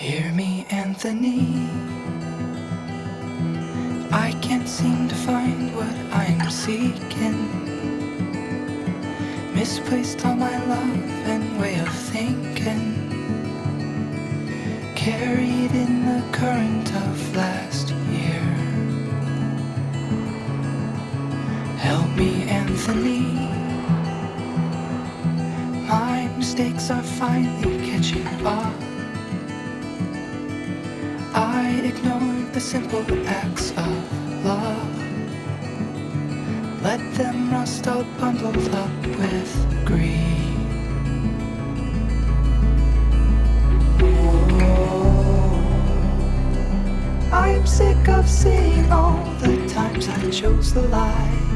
Hear me, Anthony. I can't seem to find what I'm seeking. Misplaced all my love and way of thinking, carried in the current of last year. Help me, Anthony. My mistakes are finally catching up. I ignored the simple acts of love, let them rust all bundled up with greed. I am sick of seeing all the times I chose the lie.